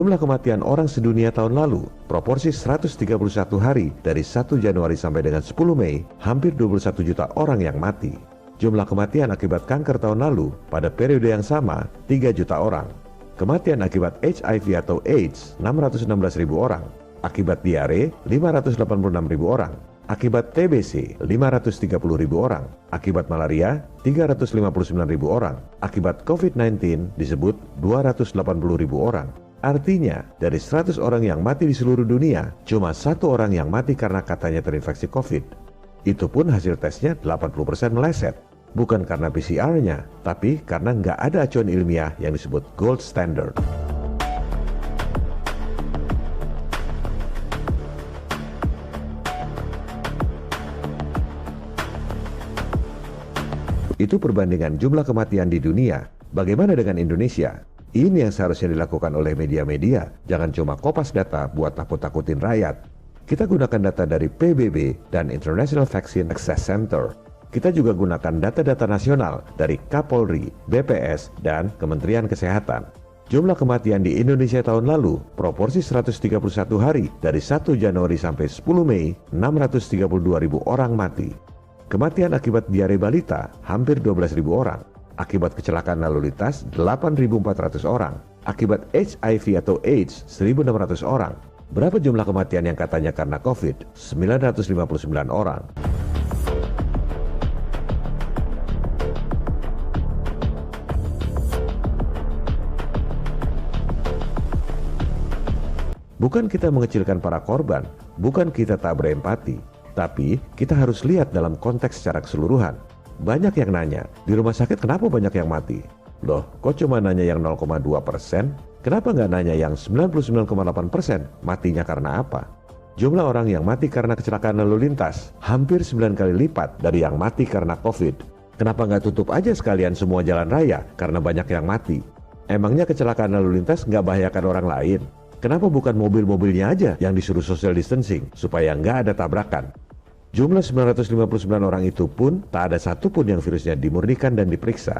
Jumlah kematian orang sedunia tahun lalu, proporsi 131 hari dari 1 Januari sampai dengan 10 Mei, hampir 21 juta orang yang mati. Jumlah kematian akibat kanker tahun lalu, pada periode yang sama, 3 juta orang. Kematian akibat HIV atau AIDS, 616.000 orang. Akibat diare, 586.000 orang. Akibat TBC, 530.000 orang. Akibat malaria, 359.000 orang. Akibat COVID-19 disebut 280.000 orang. Artinya, dari 100 orang yang mati di seluruh dunia, cuma 1 orang yang mati karena katanya terinfeksi COVID. Itu pun hasil tesnya 80% meleset. Bukan karena PCR-nya, tapi karena nggak ada acuan ilmiah yang disebut gold standard. Itu perbandingan jumlah kematian di dunia. Bagaimana dengan Indonesia? Ini yang seharusnya dilakukan oleh media-media. Jangan cuma kopas data buat takut-takutin rakyat. Kita gunakan data dari PBB dan International Vaccine Access Center. Kita juga gunakan data-data nasional dari Kapolri, BPS, dan Kementerian Kesehatan. Jumlah kematian di Indonesia tahun lalu, proporsi 131 hari dari 1 Januari sampai 10 Mei, 632.000 orang mati. Kematian akibat diare balita, hampir 12.000 orang. Akibat kecelakaan lalu lintas, 8.400 orang. Akibat HIV atau AIDS, 1.600 orang. Berapa jumlah kematian yang katanya karena COVID? 959 orang. Bukan kita mengecilkan para korban, bukan kita tak berempati, tapi kita harus lihat dalam konteks secara keseluruhan. Banyak yang nanya, di rumah sakit kenapa banyak yang mati? Loh, kok cuma nanya yang 0,2%? Kenapa nggak nanya yang 99,8%? Matinya karena apa? Jumlah orang yang mati karena kecelakaan lalu lintas hampir 9 kali lipat dari yang mati karena COVID. Kenapa nggak tutup aja sekalian semua jalan raya karena banyak yang mati? Emangnya kecelakaan lalu lintas nggak bahayakan orang lain? Kenapa bukan mobil-mobilnya aja yang disuruh social distancing supaya nggak ada tabrakan? Jumlah 959 orang itu pun tak ada satupun yang virusnya dimurnikan dan diperiksa.